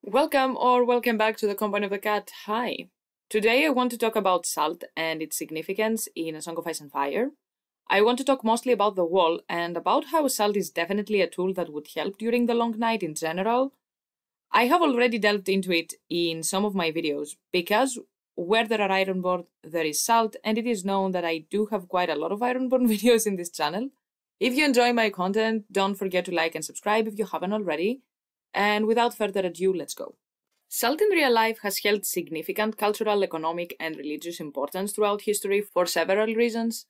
Welcome back to the Company of the Cat. Hi. Today I want to talk about salt and its significance in A Song of Ice and Fire. I want to talk mostly about the wall and about how salt is definitely a tool that would help during the long night in general. I have already delved into it in some of my videos because where there are Ironborn, there is salt, and it is known that I do have quite a lot of Ironborn videos in this channel. If you enjoy my content, don't forget to like and subscribe if you haven't already. And without further ado, let's go. Salt in real life has held significant cultural, economic, and religious importance throughout history for several reasons,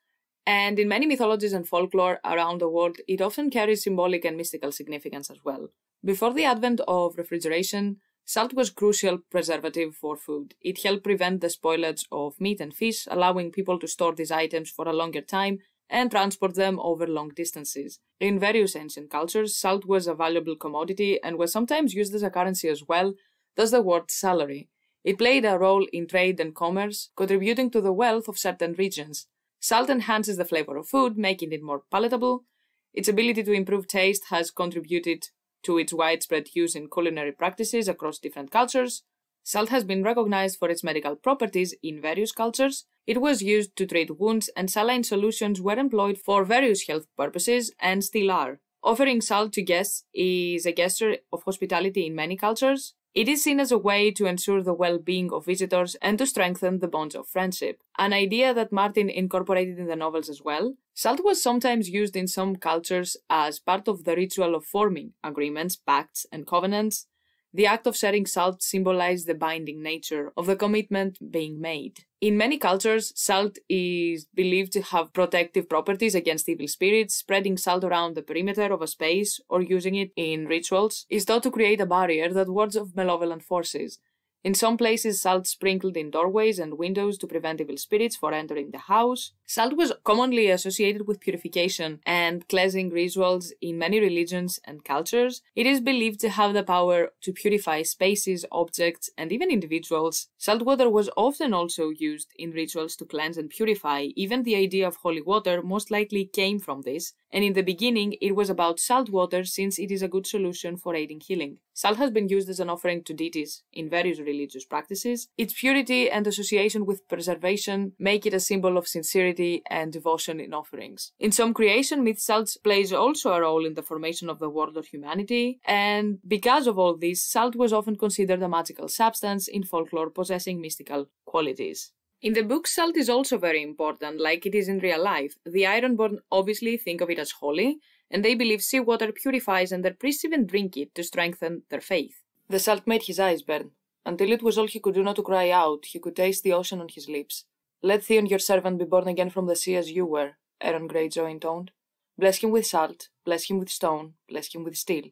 and in many mythologies and folklore around the world, it often carries symbolic and mystical significance as well. Before the advent of refrigeration, salt was a crucial preservative for food. It helped prevent the spoilage of meat and fish, allowing people to store these items for a longer time and transport them over long distances. In various ancient cultures, salt was a valuable commodity and was sometimes used as a currency as well, thus the word salary. It played a role in trade and commerce, contributing to the wealth of certain regions. Salt enhances the flavor of food, making it more palatable. Its ability to improve taste has contributed to its widespread use in culinary practices across different cultures. Salt has been recognized for its medical properties in various cultures. It was used to treat wounds, and saline solutions were employed for various health purposes and still are. Offering salt to guests is a gesture of hospitality in many cultures. It is seen as a way to ensure the well-being of visitors and to strengthen the bonds of friendship, an idea that Martin incorporated in the novels as well. Salt was sometimes used in some cultures as part of the ritual of forming agreements, pacts, and covenants. The act of sharing salt symbolized the binding nature of the commitment being made. In many cultures, salt is believed to have protective properties against evil spirits. Spreading salt around the perimeter of a space or using it in rituals is thought to create a barrier that wards off malevolent forces. In some places, salt sprinkled in doorways and windows to prevent evil spirits from entering the house. Salt was commonly associated with purification and cleansing rituals in many religions and cultures. It is believed to have the power to purify spaces, objects, and even individuals. Salt water was often also used in rituals to cleanse and purify. Even the idea of holy water most likely came from this, and in the beginning it was about salt water since it is a good solution for aiding healing. Salt has been used as an offering to deities in various religious practices. Its purity and association with preservation make it a symbol of sincerity and devotion in offerings. In some creation myths, salt plays also a role in the formation of the world or humanity, and because of all this, salt was often considered a magical substance in folklore possessing mystical qualities. In the book, salt is also very important, like it is in real life. The Ironborn obviously think of it as holy, and they believe seawater purifies, and their priests even drink it to strengthen their faith. The salt made his eyes burn. Until it was all he could do not to cry out, he could taste the ocean on his lips. "Let Theon your servant be born again from the sea as you were," Aaron Greyjoy intoned. "Bless him with salt, bless him with stone, bless him with steel."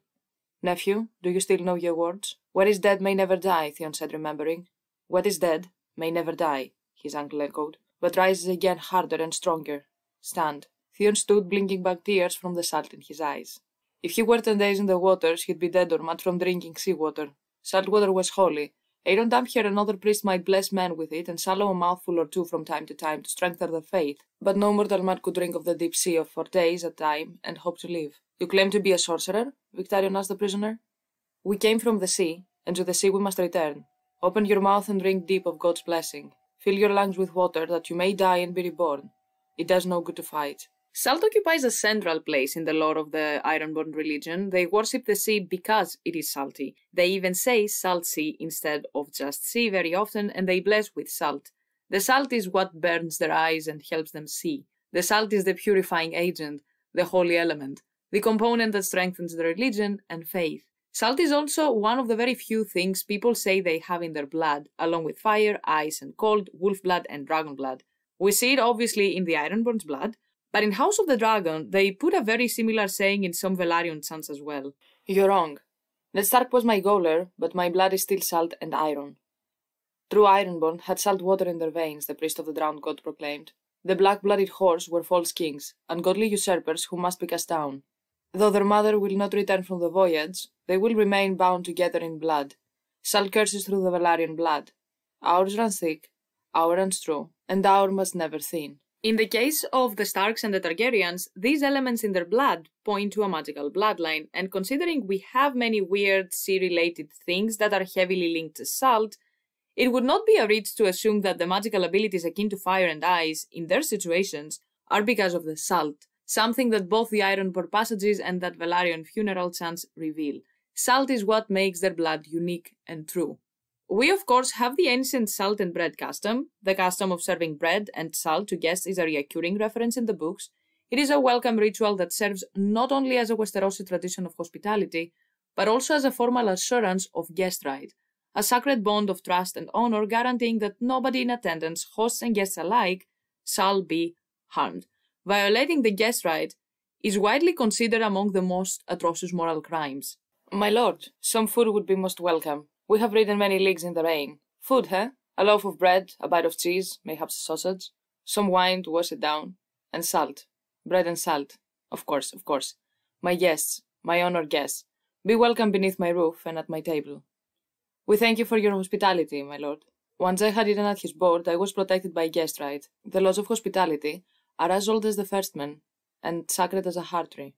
"Nephew, do you still know your words?" "What is dead may never die," Theon said, remembering. "What is dead may never die," his uncle echoed, "but rises again harder and stronger. Stand." Theon stood, blinking back tears from the salt in his eyes. If he were 10 days in the waters, he'd be dead or mad from drinking seawater. Salt water was holy. Aaron Damphair and other priests might bless men with it and swallow a mouthful or two from time to time to strengthen their faith, but no mortal man could drink of the deep sea for days at a time and hope to live. "You claim to be a sorcerer?" Victarion asked the prisoner. "We came from the sea, and to the sea we must return. Open your mouth and drink deep of God's blessing. Fill your lungs with water that you may die and be reborn. It does no good to fight." Salt occupies a central place in the lore of the Ironborn religion. They worship the sea because it is salty. They even say salt sea instead of just sea very often, and they bless with salt. The salt is what burns their eyes and helps them see. The salt is the purifying agent, the holy element, the component that strengthens the religion and faith. Salt is also one of the very few things people say they have in their blood, along with fire, ice and cold, wolf blood and dragon blood. We see it obviously in the Ironborn's blood, but in House of the Dragon, they put a very similar saying in some Velaryon sons as well. "You're wrong. Ned Stark was my gaoler, but my blood is still salt and iron." True Ironborn had salt water in their veins, the priest of the drowned god proclaimed. The black-blooded horse were false kings, ungodly usurpers who must be cast down. Though their mother will not return from the voyage, they will remain bound together in blood. Salt curses through the Velaryon blood. Ours runs thick, our runs true, and our must never thin. In the case of the Starks and the Targaryens, these elements in their blood point to a magical bloodline, and considering we have many weird sea-related things that are heavily linked to salt, it would not be a reach to assume that the magical abilities akin to fire and ice, in their situations, are because of the salt, something that both the Ironborn passages and that Velaryon funeral chants reveal. Salt is what makes their blood unique and true. We of course have the ancient salt and bread custom. The custom of serving bread and salt to guests is a recurring reference in the books. It is a welcome ritual that serves not only as a Westerosi tradition of hospitality, but also as a formal assurance of guest right, a sacred bond of trust and honor guaranteeing that nobody in attendance, hosts and guests alike, shall be harmed. Violating the guest right is widely considered among the most atrocious moral crimes. My lord, some food would be most welcome. We have ridden many leagues in the rain. Food, huh? A loaf of bread, a bite of cheese, mayhaps a sausage, some wine to wash it down, and salt. Bread and salt. Of course, of course. My guests, my honored guests, be welcome beneath my roof and at my table. We thank you for your hospitality, my lord. Once I had eaten at his board, I was protected by guest right. The laws of hospitality are as old as the firstman, and sacred as a heart tree.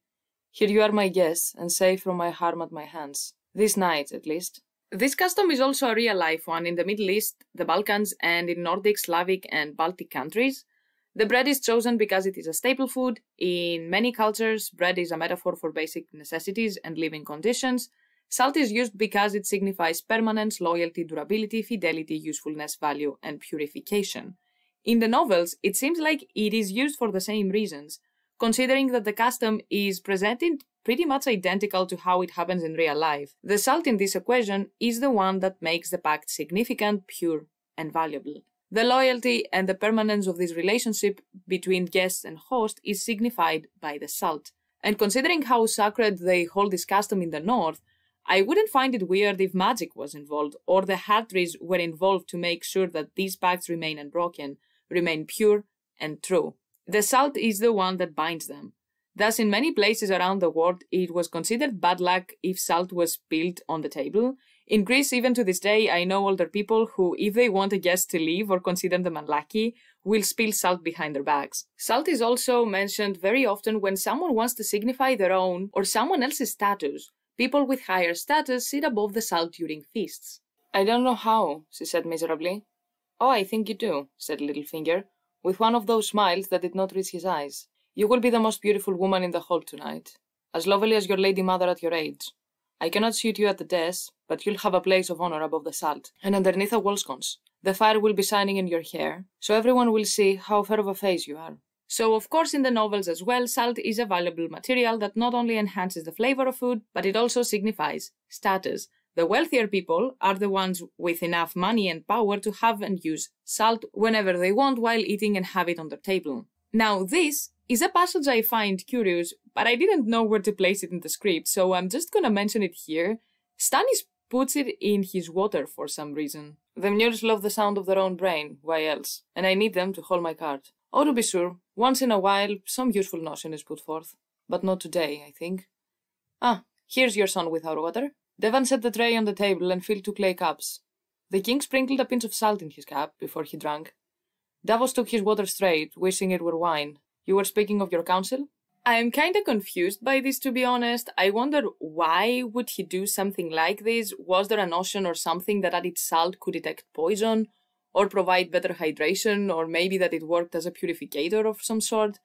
Here you are my guests, and safe from my harm at my hands. This night, at least. This custom is also a real-life one in the Middle East, the Balkans, and in Nordic, Slavic, and Baltic countries. The bread is chosen because it is a staple food. In many cultures, bread is a metaphor for basic necessities and living conditions. Salt is used because it signifies permanence, loyalty, durability, fidelity, usefulness, value, and purification. In the novels, it seems like it is used for the same reasons, considering that the custom is presented pretty much identical to how it happens in real life. The salt in this equation is the one that makes the pact significant, pure, and valuable. The loyalty and the permanence of this relationship between guest and host is signified by the salt. And considering how sacred they hold this custom in the north, I wouldn't find it weird if magic was involved, or the heart trees were involved to make sure that these pacts remain unbroken, remain pure and true. The salt is the one that binds them. Thus, in many places around the world, it was considered bad luck if salt was spilled on the table. In Greece, even to this day, I know older people who, if they want a guest to leave or consider them unlucky, will spill salt behind their backs. Salt is also mentioned very often when someone wants to signify their own or someone else's status. People with higher status sit above the salt during feasts. I don't know how, she said miserably. Oh, I think you do, said Littlefinger, with one of those smiles that did not reach his eyes. You will be the most beautiful woman in the hall tonight, as lovely as your lady mother at your age. I cannot suit you at the desk, but you'll have a place of honor above the salt, and underneath a wall sconce. The fire will be shining in your hair, so everyone will see how fair of a face you are. So, of course, in the novels as well, salt is a valuable material that not only enhances the flavor of food, but it also signifies status. The wealthier people are the ones with enough money and power to have and use salt whenever they want while eating and have it on their table. Now, this is a passage I find curious, but I didn't know where to place it in the script, so I'm just gonna mention it here. Stannis puts it in his water for some reason. The mules love the sound of their own brain, why else? And I need them to hold my cart. Oh, to be sure, once in a while, some useful notion is put forth. But not today, I think. Ah, here's your son without water. Devan set the tray on the table and filled 2 clay cups. The king sprinkled a pinch of salt in his cup before he drank. Davos took his water straight, wishing it were wine. You were speaking of your counsel? I am kinda confused by this, to be honest. I wonder why would he do something like this? Was there a notion or something that added salt could detect poison? Or provide better hydration? Or maybe that it worked as a purificator of some sort?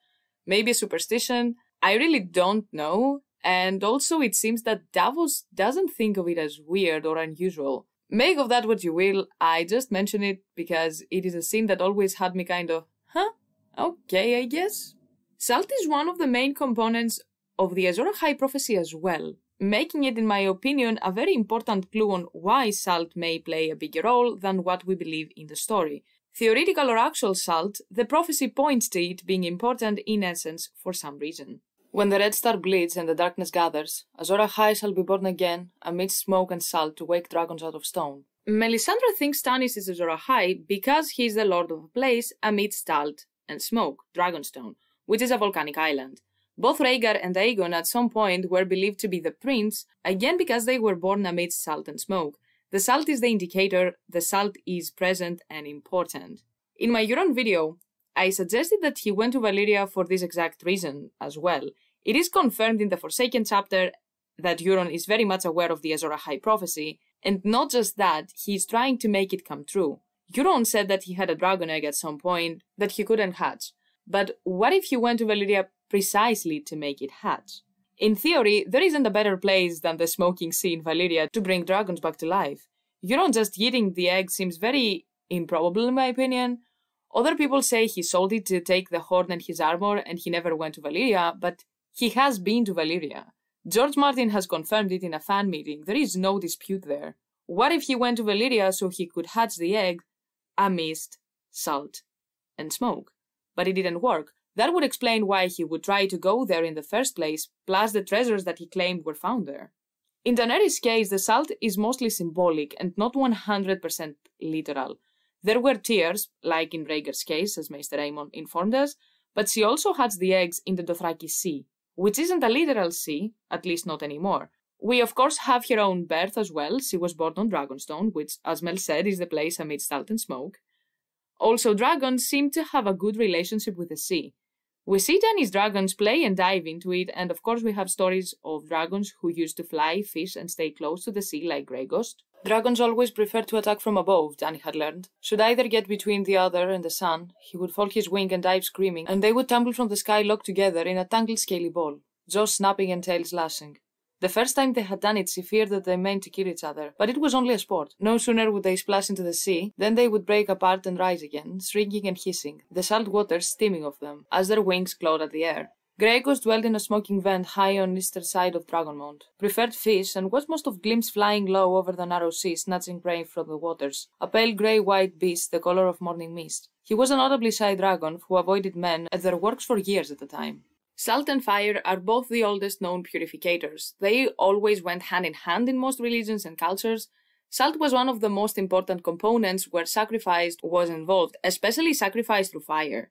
Maybe a superstition? I really don't know. And also it seems that Davos doesn't think of it as weird or unusual. Make of that what you will, I just mention it because it is a scene that always had me kind of, huh? Okay, I guess. Salt is one of the main components of the Azor Ahai prophecy as well, making it, in my opinion, a very important clue on why salt may play a bigger role than what we believe in the story. Theoretical or actual salt, the prophecy points to it being important in essence for some reason. When the red star bleeds and the darkness gathers, Azor Ahai shall be born again amidst smoke and salt to wake dragons out of stone. Melisandre thinks Stannis is Azor Ahai because he is the lord of a place amidst salt and smoke, Dragonstone, which is a volcanic island. Both Rhaegar and Aegon at some point were believed to be the prince, again because they were born amidst salt and smoke. The salt is the indicator, the salt is present and important. In my Euron video, I suggested that he went to Valyria for this exact reason as well. It is confirmed in the Forsaken chapter that Euron is very much aware of the Azor Ahai prophecy, and not just that, he is trying to make it come true. Euron said that he had a dragon egg at some point that he couldn't hatch. But what if he went to Valyria precisely to make it hatch? In theory, there isn't a better place than the smoking sea in Valyria to bring dragons back to life. Euron just eating the egg seems very improbable in my opinion. Other people say he sold it to take the horn and his armor and he never went to Valyria, but he has been to Valyria. George Martin has confirmed it in a fan meeting. There is no dispute there. What if he went to Valyria so he could hatch the egg amidst salt and smoke? But it didn't work. That would explain why he would try to go there in the first place, plus the treasures that he claimed were found there. In Daenerys' case, the salt is mostly symbolic and not 100% literal. There were tears, like in Rhaegar's case, as Maester Aemon informed us, but she also hatched the eggs in the Dothraki Sea, which isn't a literal sea, at least not anymore. We of course have her own birth as well. She was born on Dragonstone, which, as Mel said, is the place amidst salt and smoke. Also, dragons seem to have a good relationship with the sea. We see Dany's dragons play and dive into it, and of course we have stories of dragons who used to fly, fish, and stay close to the sea like Grey Ghost. Dragons always prefer to attack from above, Dany had learned. Should either get between the other and the sun, he would fold his wing and dive screaming, and they would tumble from the sky locked together in a tangled scaly ball, jaws snapping and tails lashing. The first time they had done it, she feared that they meant to kill each other, but it was only a sport. No sooner would they splash into the sea, than they would break apart and rise again, shrieking and hissing, the salt water steaming of them, as their wings clawed at the air. Grey Ghost dwelled in a smoking vent high on eastern side of Dragonmount, preferred fish, and watched most of glimpse flying low over the narrow sea, snatching prey from the waters, a pale grey-white beast the colour of morning mist. He was a notably shy dragon who avoided men at their works for years at a time. Salt and fire are both the oldest known purificators. They always went hand in hand in most religions and cultures. Salt was one of the most important components where sacrifice was involved, especially sacrifice through fire.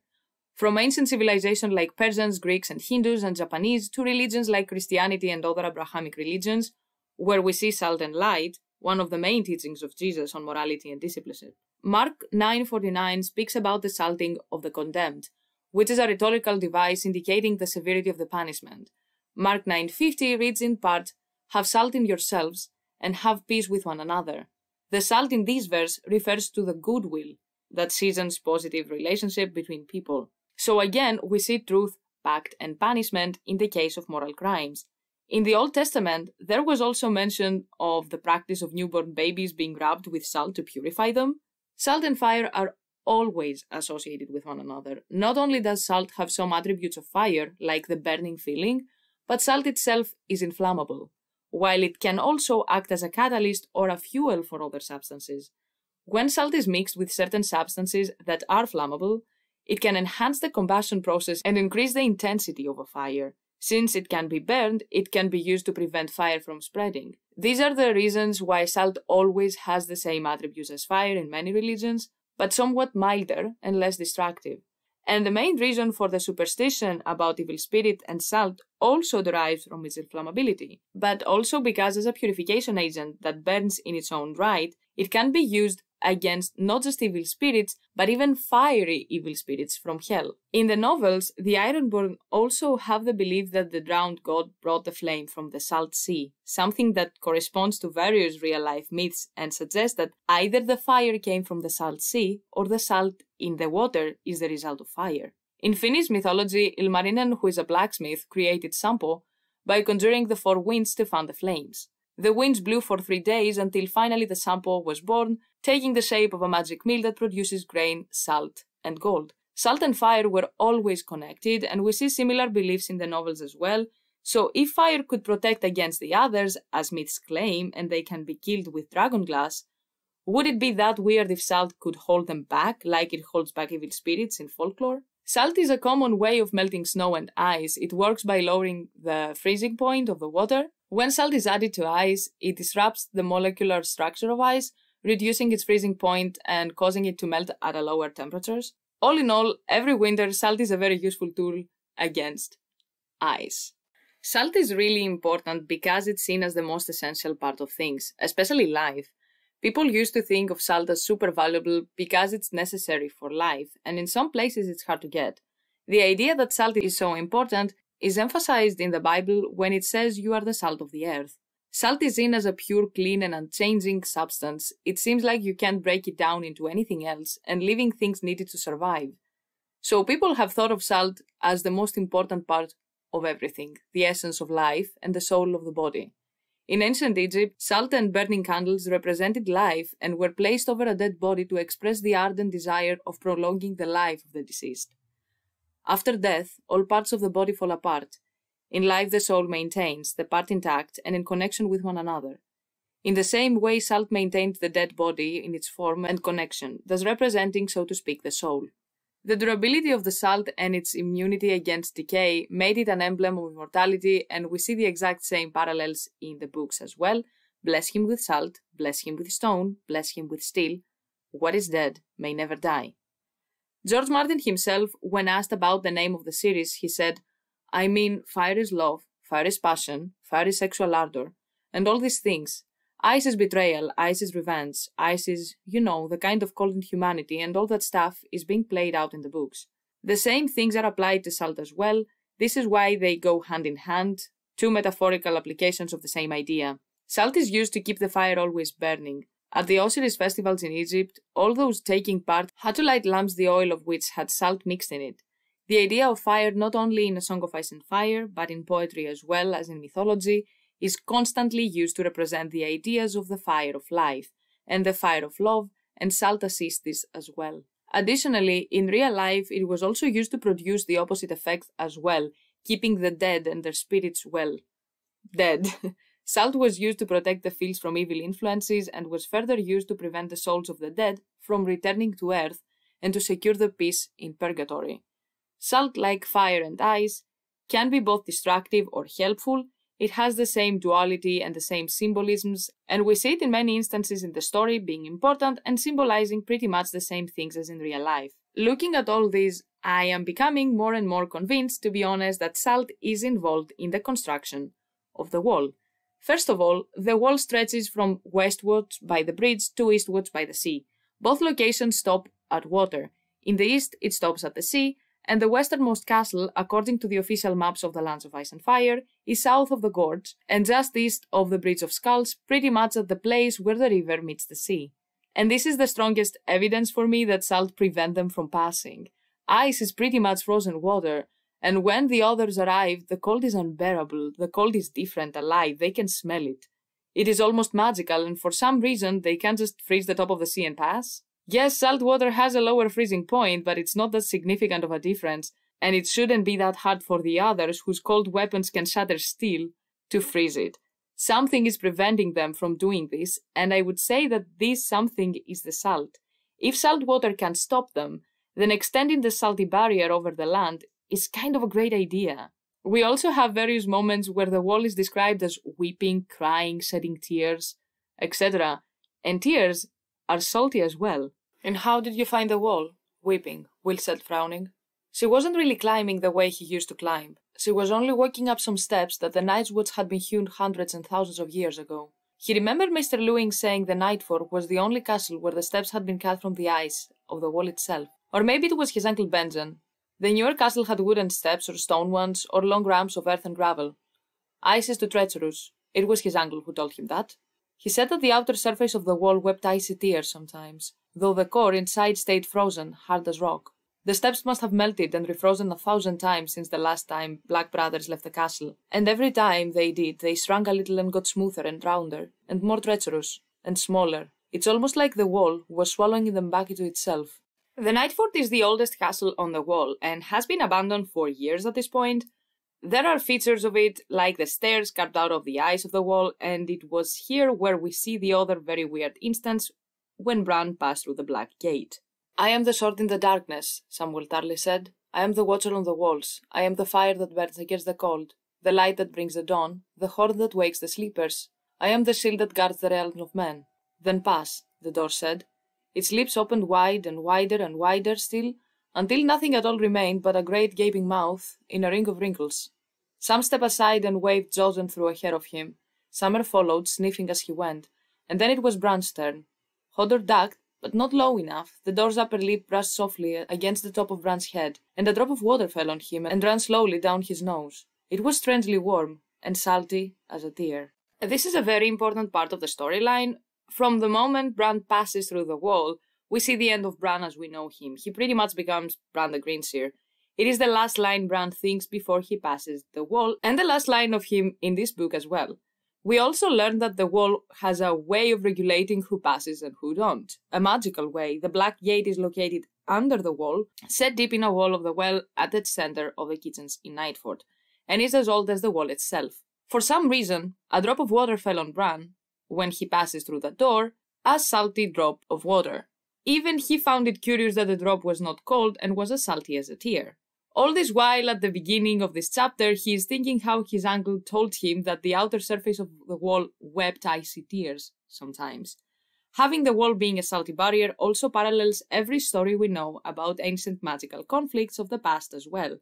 From ancient civilizations like Persians, Greeks, and Hindus and Japanese to religions like Christianity and other Abrahamic religions, where we see salt and light, one of the main teachings of Jesus on morality and discipleship. Mark 9:49 speaks about the salting of the condemned, which is a rhetorical device indicating the severity of the punishment. Mark 9:50 reads in part, "Have salt in yourselves, and have peace with one another." The salt in this verse refers to the goodwill that seasons positive relationship between people. So again, we see truth, pact, and punishment in the case of moral crimes. In the Old Testament, there was also mention of the practice of newborn babies being rubbed with salt to purify them. Salt and fire are always associated with one another. Not only does salt have some attributes of fire, like the burning feeling, but salt itself is inflammable, while it can also act as a catalyst or a fuel for other substances. When salt is mixed with certain substances that are flammable, it can enhance the combustion process and increase the intensity of a fire. Since it can be burned, it can be used to prevent fire from spreading. These are the reasons why salt always has the same attributes as fire in many religions, but somewhat milder and less destructive. And the main reason for the superstition about evil spirit and salt also derives from its inflammability, but also because as a purification agent that burns in its own right, it can be used against not just evil spirits, but even fiery evil spirits from hell. In the novels, the Ironborn also have the belief that the drowned god brought the flame from the salt sea, something that corresponds to various real-life myths and suggests that either the fire came from the salt sea, or the salt in the water is the result of fire. In Finnish mythology, Ilmarinen, who is a blacksmith, created Sampo by conjuring the four winds to fan the flames. The winds blew for 3 days until finally the Sampo was born, taking the shape of a magic mill that produces grain, salt, and gold. Salt and fire were always connected, and we see similar beliefs in the novels as well. So if fire could protect against the others, as myths claim, and they can be killed with dragon glass, would it be that weird if salt could hold them back, like it holds back evil spirits in folklore? Salt is a common way of melting snow and ice. It works by lowering the freezing point of the water. When salt is added to ice, it disrupts the molecular structure of ice, reducing its freezing point and causing it to melt at a lower temperatures. All in all, every winter, salt is a very useful tool against ice. Salt is really important because it's seen as the most essential part of things, especially life. People used to think of salt as super valuable because it's necessary for life, and in some places it's hard to get. The idea that salt is so important is emphasized in the Bible when it says you are the salt of the earth. Salt is seen as a pure, clean, and unchanging substance. It seems like you can't break it down into anything else, and living things need it to survive. So people have thought of salt as the most important part of everything, the essence of life and the soul of the body. In ancient Egypt, salt and burning candles represented life and were placed over a dead body to express the ardent desire of prolonging the life of the deceased. After death, all parts of the body fall apart. In life, the soul maintains, the part intact and in connection with one another. In the same way, salt maintained the dead body in its form and connection, thus representing, so to speak, the soul. The durability of the salt and its immunity against decay made it an emblem of immortality, and we see the exact same parallels in the books as well. Bless him with salt, bless him with stone, bless him with steel. What is dead may never die. George Martin himself, when asked about the name of the series, he said, I mean, fire is love, fire is passion, fire is sexual ardor, and all these things. Ice is betrayal, ice is revenge, ice is, the kind of cold inhumanity, and all that stuff is being played out in the books. The same things are applied to salt as well. This is why they go hand in hand, two metaphorical applications of the same idea. Salt is used to keep the fire always burning. At the Osiris festivals in Egypt, all those taking part had to light lamps the oil of which had salt mixed in it. The idea of fire, not only in A Song of Ice and Fire, but in poetry as well as in mythology, is constantly used to represent the ideas of the fire of life and the fire of love, and salt assists this as well. Additionally, in real life, it was also used to produce the opposite effect as well, keeping the dead and their spirits, dead. Salt was used to protect the fields from evil influences and was further used to prevent the souls of the dead from returning to earth and to secure the peace in purgatory. Salt, like fire and ice, can be both destructive or helpful. It has the same duality and the same symbolisms, and we see it in many instances in the story being important and symbolizing pretty much the same things as in real life. Looking at all this, I am becoming more and more convinced, to be honest, that salt is involved in the construction of the wall. First of all, the wall stretches from westwards by the bridge to eastwards by the sea. Both locations stop at water. In the east, it stops at the sea, and the westernmost castle, according to the official maps of the Lands of Ice and Fire, is south of the gorge and just east of the Bridge of Skulls, pretty much at the place where the river meets the sea. And this is the strongest evidence for me that salt prevents them from passing. Ice is pretty much frozen water, and when the others arrive, the cold is unbearable, the cold is different, alive, they can smell it. It is almost magical, and for some reason, they can't just freeze the top of the sea and pass. Yes, salt water has a lower freezing point, but it's not that significant of a difference, and it shouldn't be that hard for the others, whose cold weapons can shatter steel, to freeze it. Something is preventing them from doing this, and I would say that this something is the salt. If salt water can stop them, then extending the salty barrier over the land is kind of a great idea. We also have various moments where the wall is described as weeping, crying, shedding tears, etc. And tears are salty as well. And how did you find the wall? Weeping, Will said, frowning. She wasn't really climbing the way he used to climb. She was only walking up some steps that the Night's Woods had been hewn hundreds and thousands of years ago. He remembered Mr. Lewing saying the Nightfort was the only castle where the steps had been cut from the ice of the wall itself. Or maybe it was his Uncle Benjamin. The newer castle had wooden steps or stone ones or long ramps of earth and gravel. Ice is too treacherous. It was his uncle who told him that. He said that the outer surface of the wall wept icy tears sometimes, though the core inside stayed frozen, hard as rock. The steps must have melted and refrozen 1,000 times since the last time Black Brothers left the castle, and every time they did, they shrunk a little and got smoother and rounder, and more treacherous, and smaller. It's almost like the wall was swallowing them back into itself. The Nightfort is the oldest castle on the wall, and has been abandoned for years at this point. There are features of it, like the stairs carved out of the ice of the wall, and it was here where we see the other very weird instance when Bran passed through the Black Gate. I am the sword in the darkness, Samuel Tarly said. I am the watcher on the walls. I am the fire that burns against the cold, the light that brings the dawn, the horn that wakes the sleepers. I am the shield that guards the realm of men. Then pass, the door said. Its lips opened wide and wider still, until nothing at all remained but a great gaping mouth in a ring of wrinkles. Some stepped aside and waved Jojen through ahead of him. Summer followed, sniffing as he went, and then it was Bran's turn. Hodor ducked, but not low enough. The door's upper lip brushed softly against the top of Bran's head, and a drop of water fell on him and ran slowly down his nose. It was strangely warm and salty as a tear. This is a very important part of the storyline. From the moment Bran passes through the wall, we see the end of Bran as we know him. He pretty much becomes Bran the Greenseer. It is the last line Bran thinks before he passes the wall, and the last line of him in this book as well. We also learn that the wall has a way of regulating who passes and who don't. A magical way. The Black Gate is located under the wall, set deep in a wall of the well at the center of the kitchens in Nightford, and is as old as the wall itself. For some reason, a drop of water fell on Bran when he passes through the door, a salty drop of water. Even he found it curious that the drop was not cold and was as salty as a tear. All this while, at the beginning of this chapter, he is thinking how his uncle told him that the outer surface of the wall wept icy tears sometimes. Having the wall being a salty barrier also parallels every story we know about ancient magical conflicts of the past as well.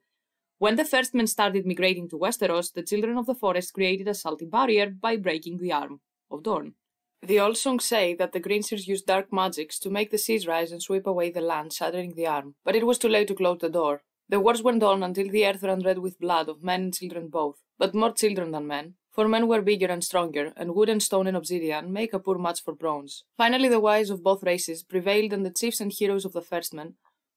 When the first men started migrating to Westeros, the children of the forest created a salty barrier by breaking the arm of Dorne. The old songs say that the Greenseers used dark magics to make the seas rise and sweep away the land, shattering the arm, but it was too late to close the door. The wars went on until the earth ran red with blood of men and children both, but more children than men, for men were bigger and stronger, and wood and stone and obsidian make a poor match for bronze. Finally the wise of both races prevailed, and the chiefs and heroes of the first men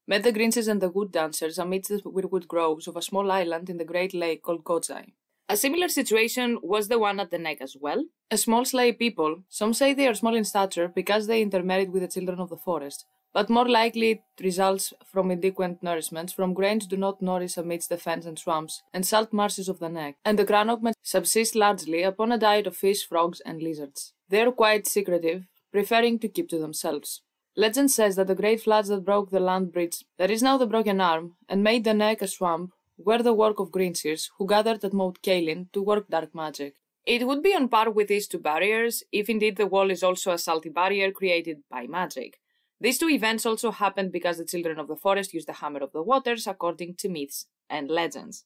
met the Greenseers and the Wood Dancers amidst the weirwood groves of a small island in the great lake called Godzai. A similar situation was the one at the neck as well. A small slave people, some say they are small in stature because they intermarried with the children of the forest, but more likely it results from inadequate nourishment, from grains do not nourish amidst the fens and swamps and salt marshes of the neck, and the Cranogmen subsist largely upon a diet of fish, frogs, and lizards. They are quite secretive, preferring to keep to themselves. Legend says that the great floods that broke the land bridge that is now the broken arm and made the neck a swamp were the work of Greenseers, who gathered at Moat Cailin to work dark magic. It would be on par with these two barriers, if indeed the wall is also a salty barrier created by magic. These two events also happened because the children of the forest used the Hammer of the Waters according to myths and legends.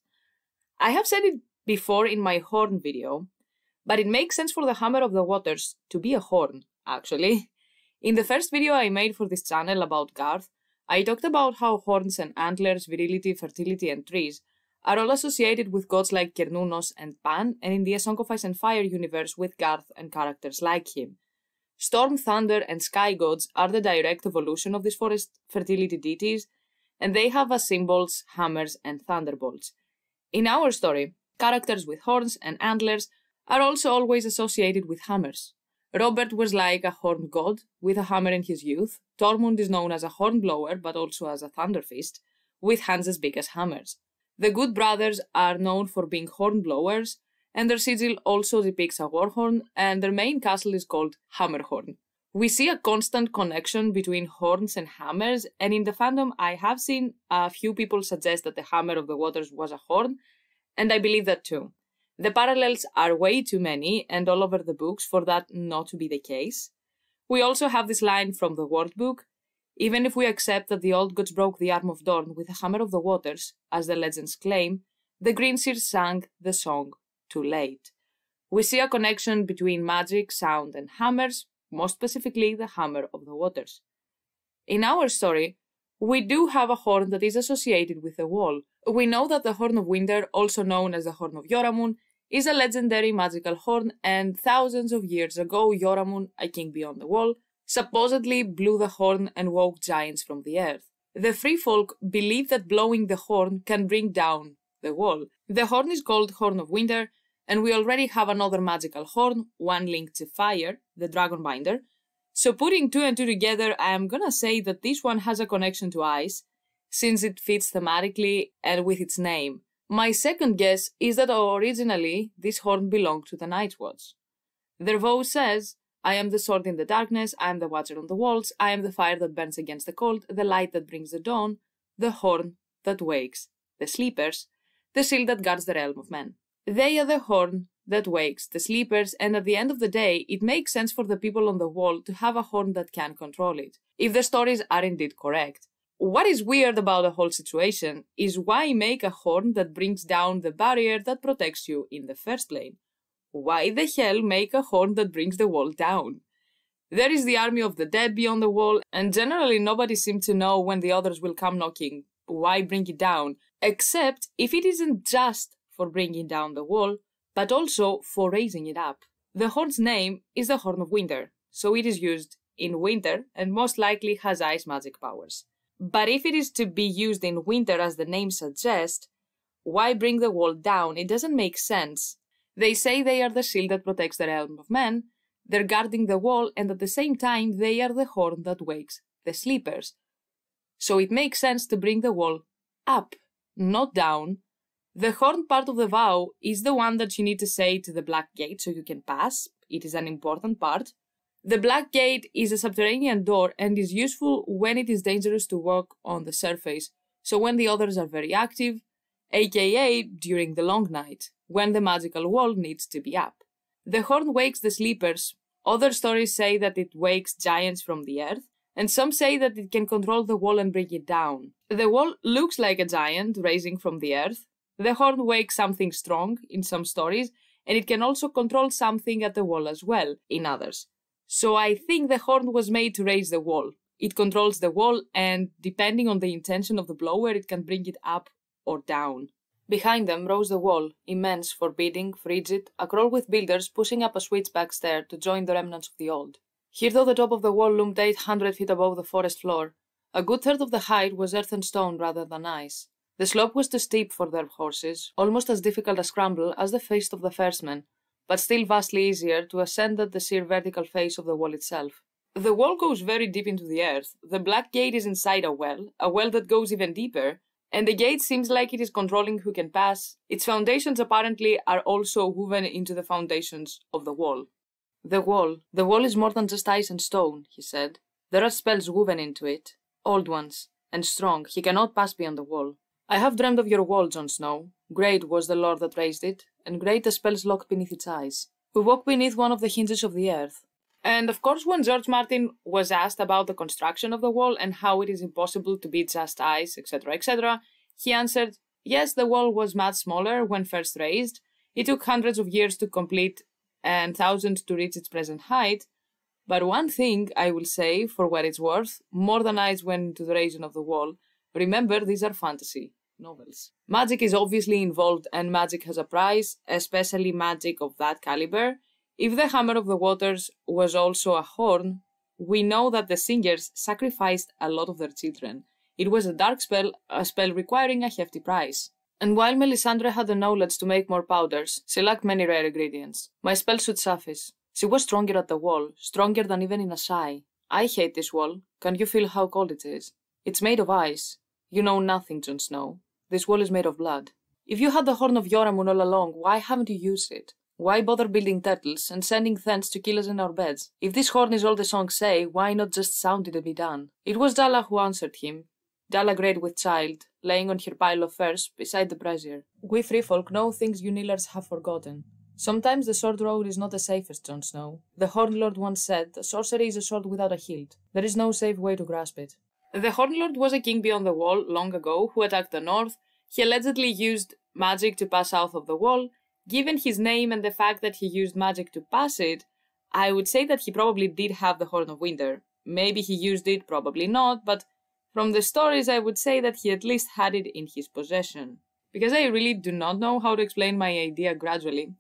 I have said it before in my horn video, but it makes sense for the Hammer of the Waters to be a horn, actually. In the first video I made for this channel about Garth, I talked about how horns and antlers, virility, fertility, and trees are all associated with gods like Cernunnos and Pan, and in the A Song of Ice and Fire universe with Garth and characters like him. Storm, thunder, and sky gods are the direct evolution of these forest fertility deities, and they have as symbols hammers and thunderbolts. In our story, characters with horns and antlers are also always associated with hammers. Robert was like a horned god with a hammer in his youth. Tormund is known as a horn blower, but also as a thunderfist, with hands as big as hammers. The Good Brothers are known for being horn blowers, and their sigil also depicts a war horn, and their main castle is called Hammerhorn. We see a constant connection between horns and hammers, and in the fandom I have seen a few people suggest that the Hammer of the Waters was a horn, and I believe that too. The parallels are way too many and all over the books for that not to be the case. We also have this line from the Word Book: even if we accept that the old gods broke the arm of Dorne with the Hammer of the Waters, as the legends claim, the Greenseers sang the song too late. We see a connection between magic, sound, and hammers, most specifically the Hammer of the Waters. In our story, we do have a horn that is associated with the wall. We know that the Horn of Winter, also known as the Horn of Yoramun, is a legendary magical horn, and thousands of years ago Yoramun, a king beyond the wall, supposedly blew the horn and woke giants from the earth. The free folk believe that blowing the horn can bring down the wall. The horn is called Horn of Winter, and we already have another magical horn, one linked to fire, the Dragonbinder. So putting two and two together, I am gonna say that this one has a connection to ice, since it fits thematically and with its name. My second guess is that originally this horn belonged to the Nightwatch. Their vow says, I am the sword in the darkness, I am the watcher on the walls, I am the fire that burns against the cold, the light that brings the dawn, the horn that wakes the sleepers, the shield that guards the realm of men. They are the horn that wakes the sleepers, and at the end of the day, it makes sense for the people on the wall to have a horn that can control it, if the stories are indeed correct. What is weird about the whole situation is why make a horn that brings down the barrier that protects you in the first place? Why the hell make a horn that brings the wall down? There is the army of the dead beyond the wall, and generally nobody seems to know when the others will come knocking. Why bring it down? Except if it isn't just for bringing down the wall, but also for raising it up. The horn's name is the Horn of Winter, so it is used in winter and most likely has ice magic powers. But if it is to be used in winter as the name suggests, why bring the wall down? It doesn't make sense. They say they are the shield that protects the realm of men, they're guarding the wall, and at the same time they are the horn that wakes the sleepers. So it makes sense to bring the wall up, not down. The horn part of the vow is the one that you need to say to the Black Gate so you can pass. It is an important part. The Black Gate is a subterranean door and is useful when it is dangerous to walk on the surface, so when the others are very active, aka during the long night, when the magical wall needs to be up. The horn wakes the sleepers. Other stories say that it wakes giants from the earth, and some say that it can control the wall and bring it down. The wall looks like a giant rising from the earth. The horn wakes something strong in some stories, and it can also control something at the wall as well in others. So I think the horn was made to raise the wall. It controls the wall, and depending on the intention of the blower, it can bring it up or down. Behind them rose the wall, immense, forbidding, frigid, a crawl with builders pushing up a switchback stair to join the remnants of the old. Here though the top of the wall loomed 800 feet above the forest floor, a good third of the height was earth and stone rather than ice. The slope was too steep for their horses, almost as difficult a scramble as the face of the firstman, but still vastly easier to ascend than the sheer vertical face of the wall itself. The wall goes very deep into the earth. The Black Gate is inside a well that goes even deeper, and the gate seems like it is controlling who can pass. Its foundations apparently are also woven into the foundations of the wall. The wall is more than just ice and stone, he said. There are spells woven into it, old ones, and strong. He cannot pass beyond the wall. I have dreamed of your wall, Jon Snow. Great was the lord that raised it, and great the spells locked beneath its eyes. We walk beneath one of the hinges of the earth. And of course, when George Martin was asked about the construction of the wall and how it is impossible to be just ice, etc., he answered, yes, the wall was much smaller when first raised. It took hundreds of years to complete and thousands to reach its present height. But one thing I will say, for what it's worth, more than ice went into the raising of the wall. Remember, these are fantasy novels. Magic is obviously involved, and magic has a price, especially magic of that caliber. If the Hammer of the Waters was also a horn, we know that the singers sacrificed a lot of their children. It was a dark spell, a spell requiring a hefty price. And while Melisandre had the knowledge to make more powders, she lacked many rare ingredients. My spell should suffice. She was stronger at the wall, stronger than even in a sigh. I hate this wall. Can you feel how cold it is? It's made of ice. You know nothing, Jon Snow. This wall is made of blood. If you had the Horn of Yoramun all along, why haven't you used it? Why bother building turtles and sending Thents to kill us in our beds? If this horn is all the songs say, why not just sound it and be done? It was Dalla who answered him. Dalla great with child, laying on her pile of furs beside the brazier. We free folk know things you kneelers have forgotten. Sometimes the sword road is not the safest, Jon Snow. The Horn Lord once said, sorcery is a sword without a hilt. There is no safe way to grasp it. The Horn Lord was a king beyond the wall long ago who attacked the north. He allegedly used magic to pass south of the wall. Given his name and the fact that he used magic to pass it, I would say that he probably did have the Horn of Winter. Maybe he used it, probably not, but from the stories I would say that he at least had it in his possession. Because I really do not know how to explain my idea gradually,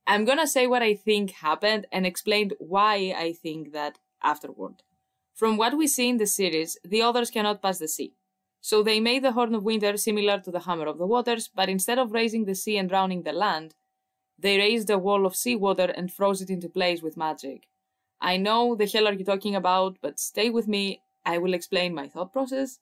I'm gonna say what I think happened and explain why I think that afterward. From what we see in the series, the others cannot pass the sea. So they made the Horn of Winter similar to the Hammer of the Waters, but instead of raising the sea and drowning the land, they raised a wall of seawater and froze it into place with magic. I know, the hell are you talking about, but stay with me, I will explain my thought process.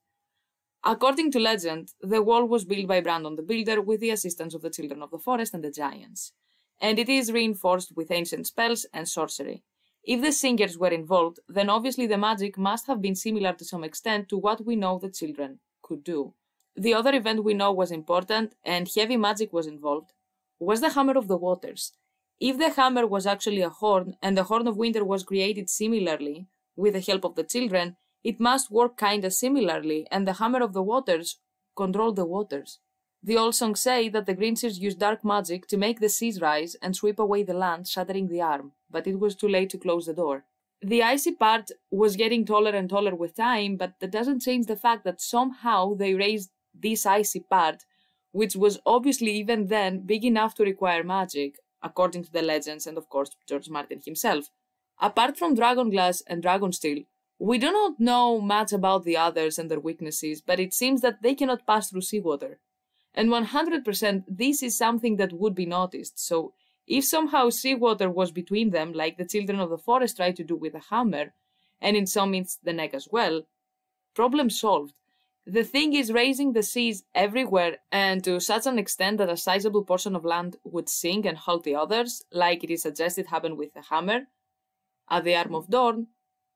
According to legend, the wall was built by Brandon the Builder with the assistance of the Children of the Forest and the Giants, and it is reinforced with ancient spells and sorcery. If the singers were involved, then obviously the magic must have been similar to some extent to what we know the children could do. The other event we know was important, and heavy magic was involved, was the Hammer of the Waters. If the hammer was actually a horn, and the Horn of Winter was created similarly, with the help of the children, it must work kinda similarly, and the Hammer of the Waters controlled the waters. The old songs say that the Greenseers used dark magic to make the seas rise and sweep away the land, shattering the arm, but it was too late to close the door. The icy part was getting taller and taller with time, but that doesn't change the fact that somehow they raised this icy part, which was obviously even then big enough to require magic, according to the legends and of course George Martin himself. Apart from dragon glass and dragon steel, we do not know much about the others and their weaknesses, but it seems that they cannot pass through seawater. And 100% this is something that would be noticed, so if somehow seawater was between them, like the children of the forest tried to do with a hammer, and in some means the neck as well, problem solved. The thing is raising the seas everywhere and to such an extent that a sizable portion of land would sink and halt the others, like it is suggested happened with the hammer at the Arm of Dorn,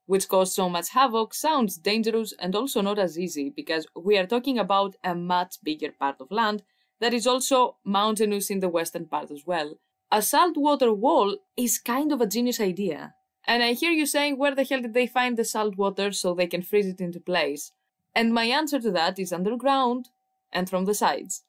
which caused so much havoc, sounds dangerous and also not as easy, because we are talking about a much bigger part of land that is also mountainous in the western part as well. A saltwater wall is kind of a genius idea. And I hear you saying, where the hell did they find the salt water so they can freeze it into place? And my answer to that is underground and from the sides.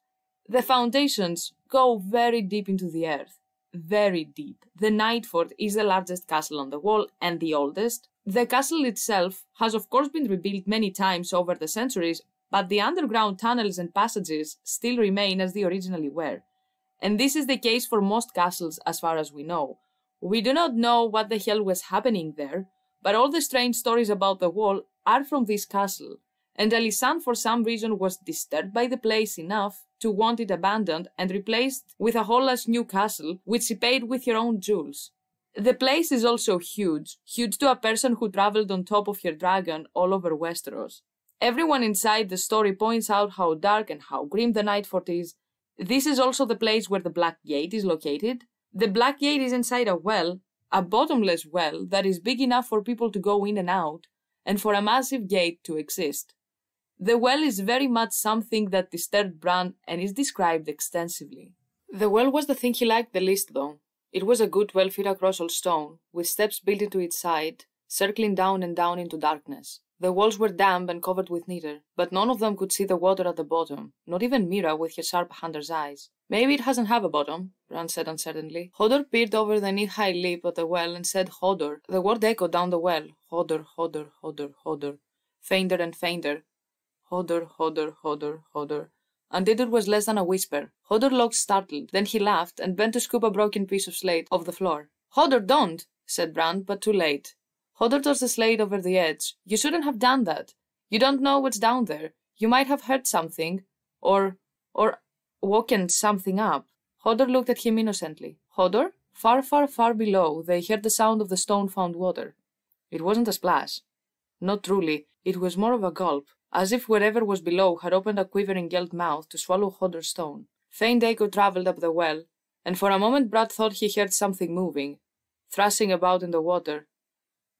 The foundations go very deep into the earth. Very deep. The Night Fort is the largest castle on the wall and the oldest. The castle itself has of course been rebuilt many times over the centuries, but the underground tunnels and passages still remain as they originally were. And this is the case for most castles as far as we know. We do not know what the hell was happening there, but all the strange stories about the wall are from this castle, and Alisand for some reason was disturbed by the place enough to want it abandoned and replaced with a whole ass new castle, which she paid with her own jewels. The place is also huge to a person who travelled on top of her dragon all over Westeros. Everyone inside the story points out how dark and how grim the Night Fort is. This is also the place where the Black Gate is located. The Black Gate is inside a well, a bottomless well that is big enough for people to go in and out, and for a massive gate to exist. The well is very much something that disturbed Bran and is described extensively. The well was the thing he liked the least though. It was a good well fit across all stone, with steps built into its side, circling down and down into darkness. The walls were damp and covered with nitre, but none of them could see the water at the bottom, not even Mira with her sharp hunter's eyes. Maybe it hasn't have a bottom, Bran said uncertainly. Hodor peered over the knee-high lip at the well and said Hodor. The word echoed down the well. Hodor, Hodor, Hodor, Hodor. Fainter and fainter. Hodor, Hodor, Hodor, Hodor. Until it was less than a whisper. Hodor looked startled, then he laughed and bent to scoop a broken piece of slate off the floor. Hodor, don't, said Bran, but too late. Hodor tossed the slate over the edge. You shouldn't have done that. You don't know what's down there. You might have heard something, or woken something up. Hodor looked at him innocently. Hodor? Far, far, far below, they heard the sound of the stone found water. It wasn't a splash. Not truly. It was more of a gulp, as if whatever was below had opened a quivering yelled mouth to swallow Hodor's stone. Faint echo travelled up the well, and for a moment Brad thought he heard something moving, thrashing about in the water.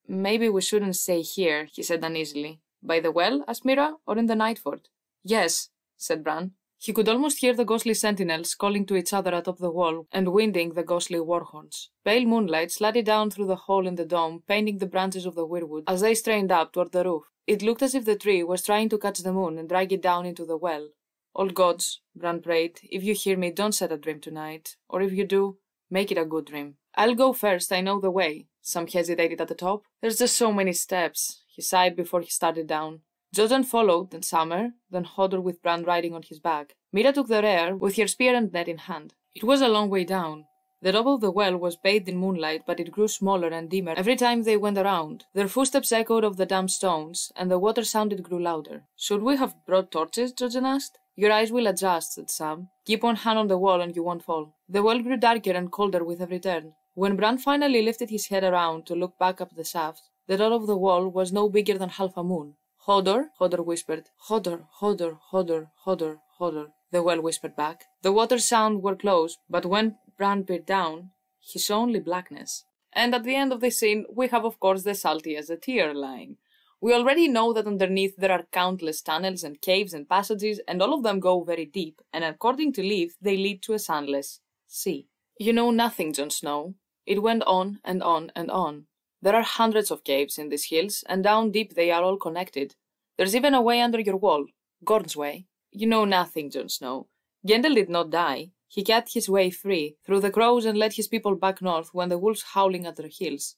Maybe we shouldn't stay here, he said uneasily. By the well, asked Mira, or in the Night Fort? Yes, said Bran. He could almost hear the ghostly sentinels calling to each other atop the wall and winding the ghostly war horns. Pale moonlight slanted down through the hole in the dome, painting the branches of the weirwood as they strained up toward the roof. It looked as if the tree was trying to catch the moon and drag it down into the well. Old gods, Bran prayed, if you hear me, don't set a dream tonight. Or if you do, make it a good dream. I'll go first, I know the way. Some hesitated at the top. There's just so many steps, he sighed before he started down. Jojen followed, then Summer, then Hodor with Bran riding on his back. Mira took the rear, with her spear and net in hand. It was a long way down. The top of the well was bathed in moonlight, but it grew smaller and dimmer every time they went around. Their footsteps echoed off the damp stones, and the water sounded grew louder. Should we have brought torches? Jojen asked. Your eyes will adjust, said Sam. Keep one hand on the wall and you won't fall. The well grew darker and colder with every turn. When Bran finally lifted his head around to look back up the shaft, the top of the wall was no bigger than half a moon. Hodor, Hodor whispered. Hodor, Hodor, Hodor, Hodor, Hodor, the well whispered back. The water sound were close, but when Bran peered down, he saw only blackness. And at the end of the scene, we have of course the salty as a tear line. We already know that underneath there are countless tunnels and caves and passages, and all of them go very deep, and according to Leaf, they lead to a sunless sea. You know nothing, Jon Snow. It went on and on and on. There are hundreds of caves in these hills, and down deep they are all connected. There's even a way under your wall, Gorn's way. You know nothing, Jon Snow. Gendel did not die. He cut his way free through the crows and led his people back north when the wolves howling at their heels.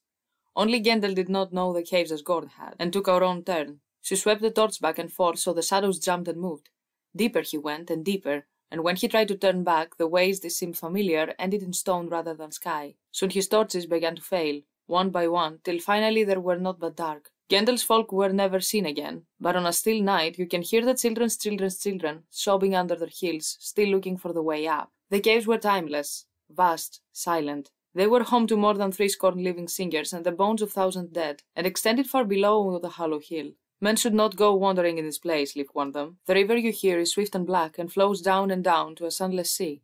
Only Gendel did not know the caves Asgore had, and took our own turn. She swept the torch back and forth so the shadows jumped and moved. Deeper he went, and deeper, and when he tried to turn back, the ways that seemed familiar ended in stone rather than sky. Soon his torches began to fail, one by one, till finally there were naught but dark. Gendel's folk were never seen again, but on a still night you can hear the children's children sobbing under their heels, still looking for the way up. The caves were timeless, vast, silent. They were home to more than 60 living singers and the bones of 1,000 dead, and extended far below the hollow hill. Men should not go wandering in this place, Leaf warned them. The river you hear is swift and black, and flows down and down to a sunless sea.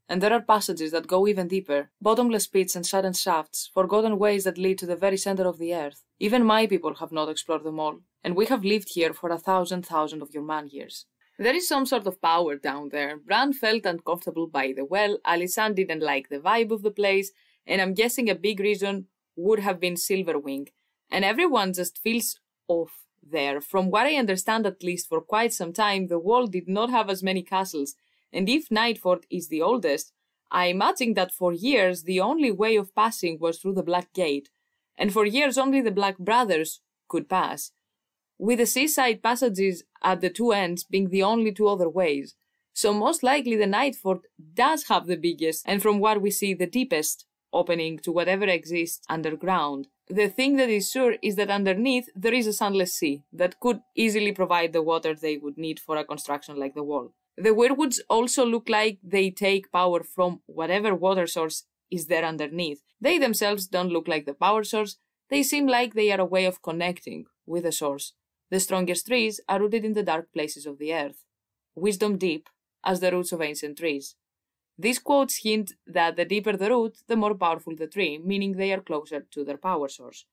And there are passages that go even deeper, bottomless pits and sudden shafts, forgotten ways that lead to the very center of the earth. Even my people have not explored them all, and we have lived here for 1,000 of your man-years. There is some sort of power down there. Bran felt uncomfortable by the well, Alysanne didn't like the vibe of the place, and I'm guessing a big reason would have been Silverwing. And everyone just feels off there. From what I understand, at least for quite some time, the wall did not have as many castles, and if Nightfort is the oldest, I imagine that for years the only way of passing was through the Black Gate, and for years only the Black Brothers could pass, with the seaside passages at the two ends being the only two other ways. So most likely the Nightfort does have the biggest, and from what we see, the deepest opening to whatever exists underground. The thing that is sure is that underneath there is a sunless sea that could easily provide the water they would need for a construction like the wall. The Weirwoods also look like they take power from whatever water source is there underneath. They themselves don't look like the power source, they seem like they are a way of connecting with the source. The strongest trees are rooted in the dark places of the earth. Wisdom deep, as the roots of ancient trees. These quotes hint that the deeper the root, the more powerful the tree, meaning they are closer to their power source.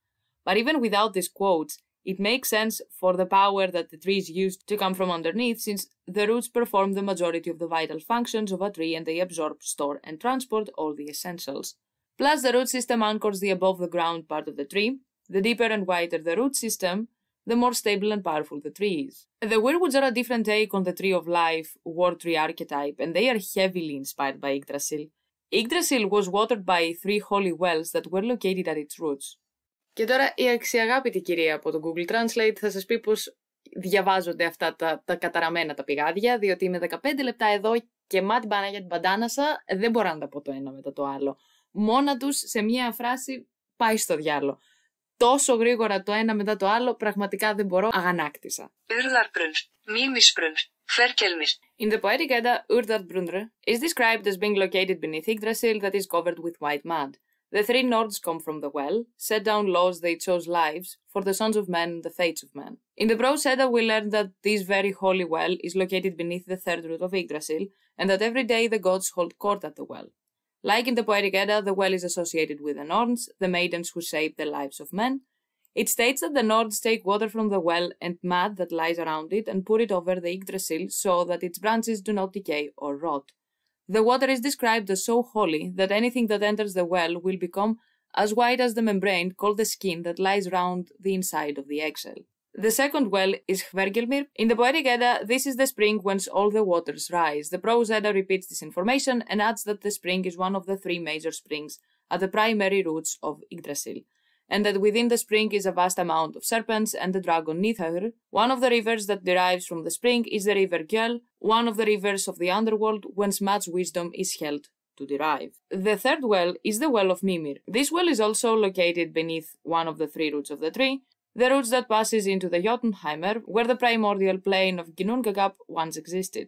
But even without these quotes, it makes sense for the power that the trees used to come from underneath, since the roots perform the majority of the vital functions of a tree and they absorb, store, and transport all the essentials. Plus, the root system anchors the above-the-ground part of the tree. The deeper and wider the root system, the more stable and powerful the tree is. The Weirwoods are a different take on the Tree of Life war tree archetype, and they are heavily inspired by Yggdrasil. Yggdrasil was watered by 3 holy wells that were located at its roots. Και τώρα η αξιαγάπητη κυρία από το Google Translate θα σας πει πως διαβάζονται αυτά τα καταραμένα τα πηγάδια, διότι με 15 λεπτά εδώ και μάτι μπανά για την παντάνασα δεν μπορώ να τα πω το ένα μετά το άλλο. Μόνα τους σε μία φράση πάει στο διάλο. Τόσο γρήγορα το ένα μετά το άλλο, πραγματικά δεν μπορώ, αγανάκτησα. In the Poetic Edda, Urdarbrunr is described as being located beneath Yggdrasil that is covered with white mud. The 3 Nords come from the well, set down laws they chose lives for the sons of men and the fates of men. In the Prose Edda, we learn that this very holy well is located beneath the 3rd root of Yggdrasil, and that every day the gods hold court at the well. Like in the Poetic Edda, the well is associated with the Norns, the maidens who shape the lives of men. It states that the Nords take water from the well and mud that lies around it and pour it over the Yggdrasil so that its branches do not decay or rot. The water is described as so holy that anything that enters the well will become as white as the membrane called the skin that lies round the inside of the eggshell. The second well is Hvergelmir. In the Poetic Edda, this is the spring whence all the waters rise. The Prose Edda repeats this information and adds that the spring is one of the 3 major springs at the primary roots of Yggdrasil, and that within the spring is a vast amount of serpents and the dragon Nithagr. One of the rivers that derives from the spring is the river Gjöll, one of the rivers of the underworld whence much wisdom is held to derive. The third well is the well of Mimir. This well is also located beneath one of the 3 roots of the tree, the roots that passes into the Jotunheimer, where the primordial plane of Ginnungagap once existed.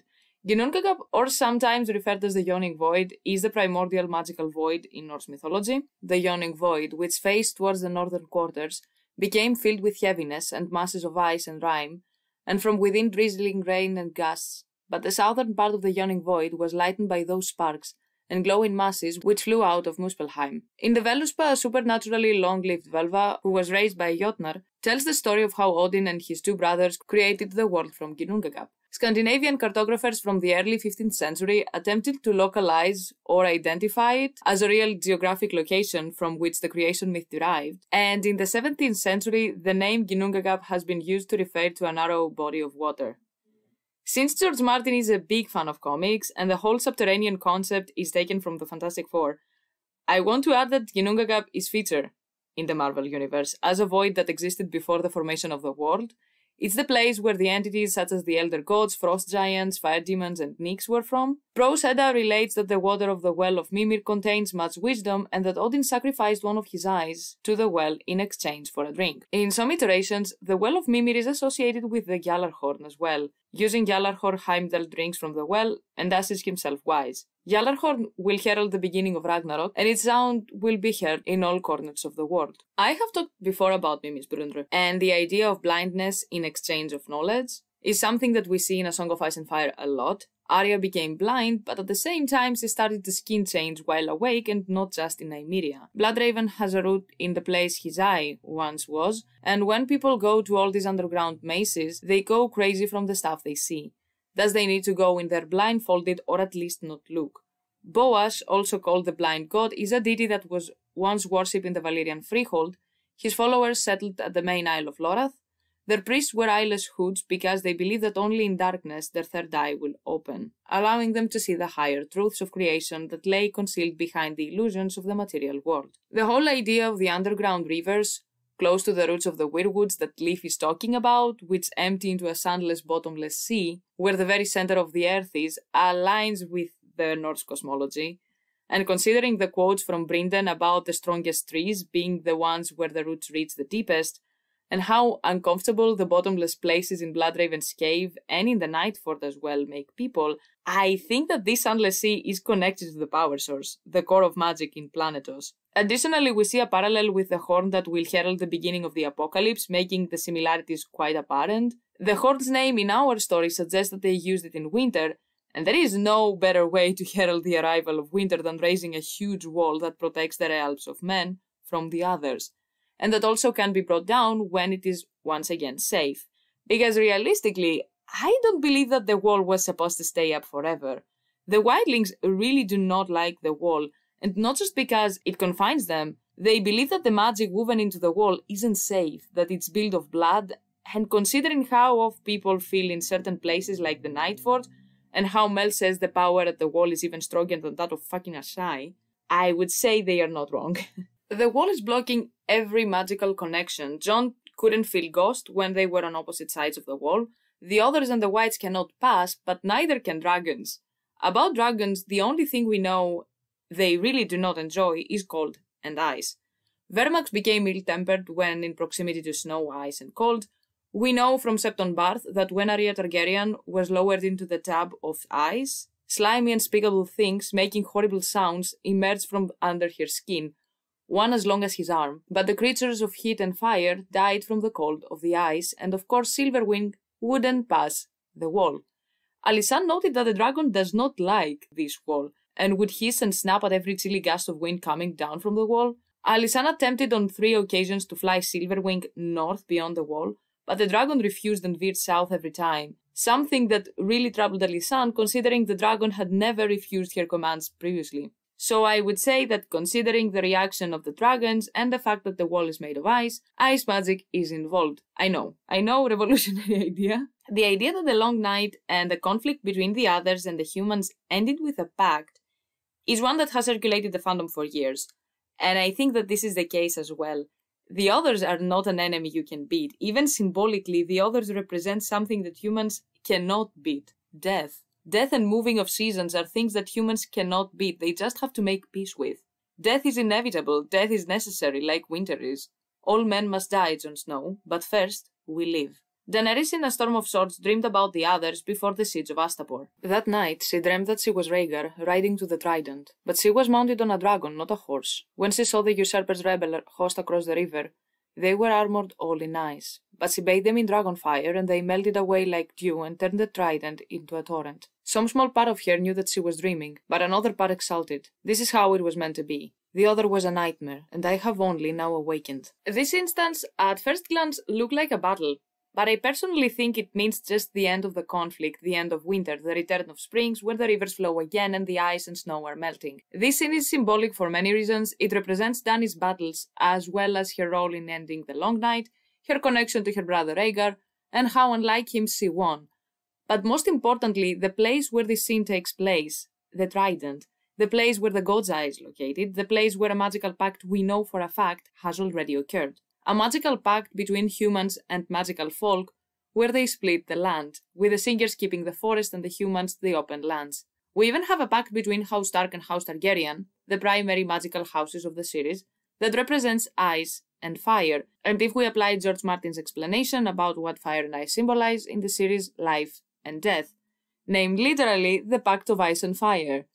Ginnungagap, or sometimes referred as the Yawning Void, is the primordial magical void in Norse mythology. The Yawning Void, which faced towards the northern quarters, became filled with heaviness and masses of ice and rime, and from within drizzling rain and gusts, but the southern part of the Yawning Void was lightened by those sparks and glowing masses which flew out of Muspelheim. In the Veluspa, a supernaturally long-lived Velva, who was raised by Jotnar, tells the story of how Odin and his 2 brothers created the world from Ginnungagap. Scandinavian cartographers from the early 15th century attempted to localize or identify it as a real geographic location from which the creation myth derived, and in the 17th century the name Ginnungagap has been used to refer to a narrow body of water. Since George Martin is a big fan of comics, and the whole subterranean concept is taken from the Fantastic Four, I want to add that Ginnungagap is featured in the Marvel Universe, as a void that existed before the formation of the world. It's the place where the entities such as the Elder Gods, Frost Giants, Fire Demons, and Nyx were from. Prose Edda relates that the water of the well of Mimir contains much wisdom and that Odin sacrificed one of his eyes to the well in exchange for a drink. In some iterations, the well of Mimir is associated with the Gjallarhorn as well. Using Gjallarhorn, Heimdall drinks from the well and asks himself wise. Gjallarhorn will herald the beginning of Ragnarok, and its sound will be heard in all corners of the world. I have talked before about Mimisbrundr, and the idea of blindness in exchange of knowledge is something that we see in A Song of Ice and Fire a lot. Arya became blind, but at the same time she started to skin change while awake and not just in Nymeria. Bloodraven has a root in the place his eye once was, and when people go to all these underground mazes, they go crazy from the stuff they see. Thus they need to go in there blindfolded or at least not look. Boaz, also called the Blind God, is a deity that was once worshipped in the Valyrian Freehold. His followers settled at the main Isle of Lorath. Their priests were eyeless hoods because they believed that only in darkness their third eye will open, allowing them to see the higher truths of creation that lay concealed behind the illusions of the material world. The whole idea of the underground rivers, close to the roots of the Weirwoods that Leaf is talking about, which empty into a sunless, bottomless sea, where the very center of the earth is, aligns with the Norse cosmology. And considering the quotes from Brynden about the strongest trees being the ones where the roots reach the deepest, and how uncomfortable the bottomless places in Bloodraven's cave and in the Nightfort as well make people, I think that this Sunless Sea is connected to the power source, the core of magic in Planetos. Additionally, we see a parallel with the horn that will herald the beginning of the apocalypse, making the similarities quite apparent. The horn's name in our story suggests that they used it in winter, and there is no better way to herald the arrival of winter than raising a huge wall that protects the realms of men from the others, and that also can be brought down when it is once again safe. Because realistically, I don't believe that the wall was supposed to stay up forever. The wildlings really do not like the wall, and not just because it confines them, they believe that the magic woven into the wall isn't safe, that it's built of blood, and considering how off people feel in certain places like the Nightfort, and how Mel says the power at the wall is even stronger than that of fucking Asai, I would say they are not wrong. The wall is blocking every magical connection. Jon couldn't feel Ghost when they were on opposite sides of the wall. The others and the Wights cannot pass, but neither can dragons. About dragons, the only thing we know they really do not enjoy is cold and ice. Vermax became ill-tempered when in proximity to snow, ice, and cold. We know from Septon Barth that when Arya Targaryen was lowered into the tub of ice, slimy and unspeakable things making horrible sounds emerged from under her skin, one as long as his arm. But the creatures of heat and fire died from the cold of the ice, and of course Silverwing wouldn't pass the wall. Alysanne noted that the dragon does not like this wall, and would hiss and snap at every chilly gust of wind coming down from the wall. Alysanne attempted on 3 occasions to fly Silverwing north beyond the wall, but the dragon refused and veered south every time, something that really troubled Alysanne considering the dragon had never refused her commands previously. So I would say that considering the reaction of the dragons and the fact that the wall is made of ice magic is involved. I know, revolutionary idea. The idea that the Long Night and the conflict between the others and the humans ended with a pact is one that has circulated the fandom for years, and I think that this is the case as well. The others are not an enemy you can beat. Even symbolically, the others represent something that humans cannot beat. Death. Death and moving of seasons are things that humans cannot beat, they just have to make peace with. Death is inevitable, death is necessary, like winter is. All men must die, Jon Snow, but first, we live. Daenerys in A Storm of Swords dreamed about the others before the siege of Astapor. That night, she dreamed that she was Rhaegar, riding to the Trident, but she was mounted on a dragon, not a horse. When she saw the usurpers' rebel host across the river, they were armored all in ice, but she bathed them in dragonfire and they melted away like dew and turned the Trident into a torrent. Some small part of her knew that she was dreaming, but another part exulted. This is how it was meant to be. The other was a nightmare, and I have only now awakened. This instance, at first glance, looked like a battle, but I personally think it means just the end of the conflict, the end of winter, the return of springs, where the rivers flow again and the ice and snow are melting. This scene is symbolic for many reasons. It represents Dany's battles, as well as her role in ending the Long Night, her connection to her brother Rhaegar, and how unlike him she won. But most importantly, the place where this scene takes place, the Trident. the place where the god's eye is located, the place where a magical pact we know for a fact has already occurred. A magical pact between humans and magical folk where they split the land, with the singers keeping the forest and the humans the open lands. We even have a pact between House Stark and House Targaryen, the primary magical houses of the series, that represents ice and fire, and if we apply George Martin's explanation about what fire and ice symbolize in the series life and death, named literally the Pact of Ice and Fire.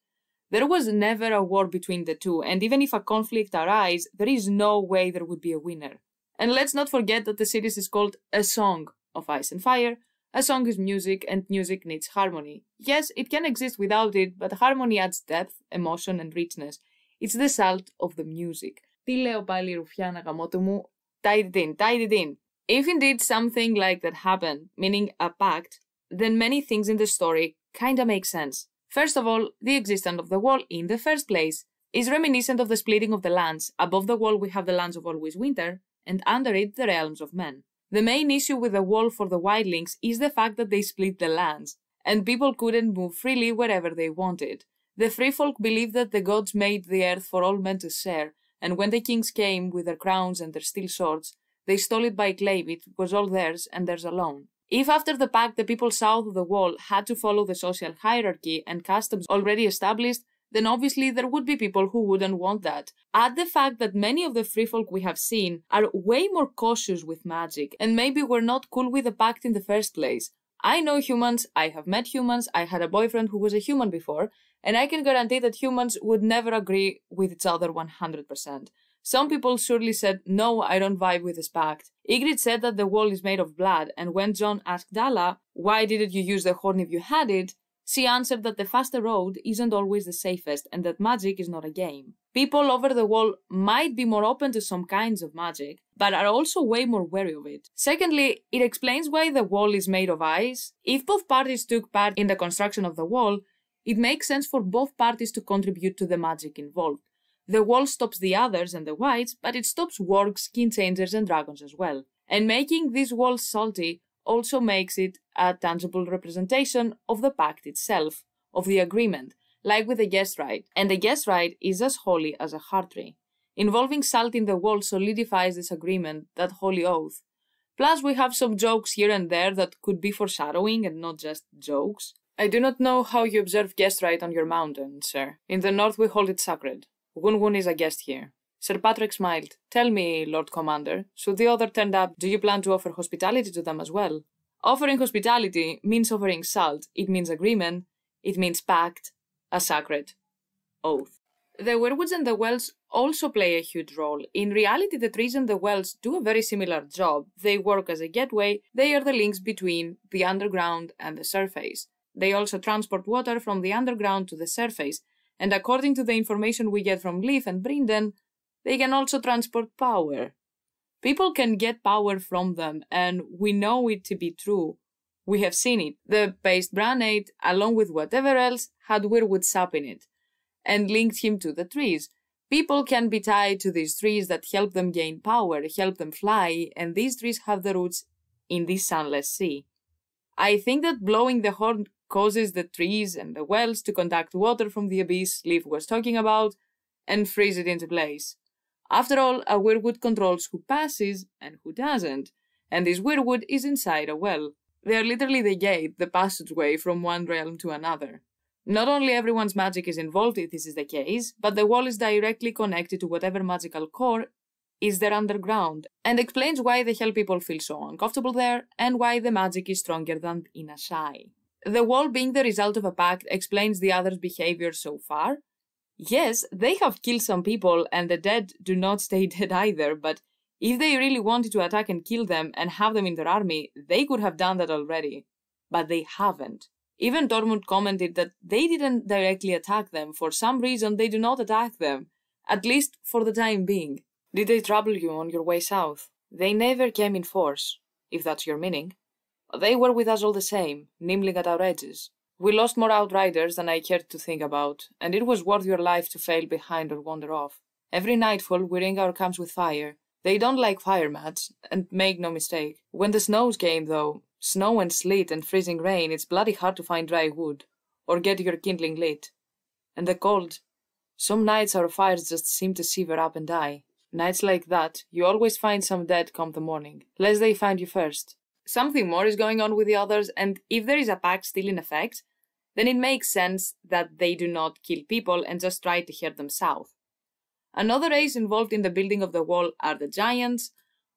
There was never a war between the two, and even if a conflict arises, there is no way there would be a winner. And let's not forget that the series is called A Song of Ice and Fire. A song is music, and music needs harmony. Yes, it can exist without it, but harmony adds depth, emotion, and richness. It's the salt of the music. Τι λέω πάλι ρουφιάνα γαμότο μου, tie it in. If indeed something like that happened, meaning a pact, then many things in the story kinda make sense. First of all, the existence of the wall in the first place is reminiscent of the splitting of the lands. Above the wall we have the lands of Always Winter, and under it the realms of men. The main issue with the wall for the wildlings is the fact that they split the lands, and people couldn't move freely wherever they wanted. The free folk believed that the gods made the earth for all men to share, and when the kings came with their crowns and their steel swords, they stole it by claim. It was all theirs and theirs alone. If after the pact the people south of the wall had to follow the social hierarchy and customs already established, then obviously there would be people who wouldn't want that. Add the fact that many of the free folk we have seen are way more cautious with magic, and maybe were not cool with the pact in the first place. I know humans, I have met humans, I had a boyfriend who was a human before, and I can guarantee that humans would never agree with each other 100%. Some people surely said, no, I don't vibe with this pact. Ygritte said that the wall is made of blood, and when Jon asked Dalla, why didn't you use the horn if you had it, she answered that the faster road isn't always the safest, and that magic is not a game. People over the wall might be more open to some kinds of magic, but are also way more wary of it. Secondly, it explains why the wall is made of ice. If both parties took part in the construction of the wall, it makes sense for both parties to contribute to the magic involved. The wall stops the others and the Wights, but it stops wargs, skin changers, and dragons as well. And making these walls salty also makes it a tangible representation of the pact itself, of the agreement, like with the guest right. And the guest right is as holy as a heart tree. Involving salt in the wall solidifies this agreement, that holy oath. Plus we have some jokes here and there that could be foreshadowing and not just jokes. I do not know how you observe guest right on your mountain, sir. In the north we hold it sacred. Wun is a guest here. Sir Patrick smiled. Tell me, Lord Commander, should the other turn up, do you plan to offer hospitality to them as well? Offering hospitality means offering salt. It means agreement. It means pact. A sacred oath. The Weirwoods and the wells also play a huge role. In reality, the trees and the wells do a very similar job. They work as a gateway. They are the links between the underground and the surface. They also transport water from the underground to the surface, and according to the information we get from Leaf and Brynden, they can also transport power. People can get power from them, and we know it to be true. We have seen it. The paste Bran ate, along with whatever else, had Weirwood sap in it, and linked him to the trees. People can be tied to these trees that help them gain power, help them fly, and these trees have their roots in this sunless sea. I think that blowing the horn causes the trees and the wells to conduct water from the abyss Leaf was talking about, and freeze it into place. After all, a Weirwood controls who passes and who doesn't, and this Weirwood is inside a well. They are literally the gate, the passageway from one realm to another. Not only everyone's magic is involved if this is the case, but the wall is directly connected to whatever magical core is there underground, and explains why the Hell people feel so uncomfortable there, and why the magic is stronger than in Asai. The wall being the result of a pact explains the others' behavior so far. Yes, they have killed some people, and the dead do not stay dead either, but if they really wanted to attack and kill them and have them in their army, they could have done that already. But they haven't. Even Tormund commented that they didn't directly attack them. For some reason, they do not attack them, at least for the time being. Did they trouble you on your way south? They never came in force, if that's your meaning. They were with us all the same, nimbling at our edges. We lost more outriders than I cared to think about, and it was worth your life to fail behind or wander off. Every nightfall we ring our camps with fire. They don't like fire mats, and make no mistake. When the snows came, though, snow and sleet and freezing rain, it's bloody hard to find dry wood, or get your kindling lit. And the cold, Some nights our fires just seem to shiver up and die. Nights like that, you always find some dead come the morning, lest they find you first. Something more is going on with the others, and if there is a pact still in effect, then it makes sense that they do not kill people and just try to herd them south. Another race involved in the building of the wall are the giants.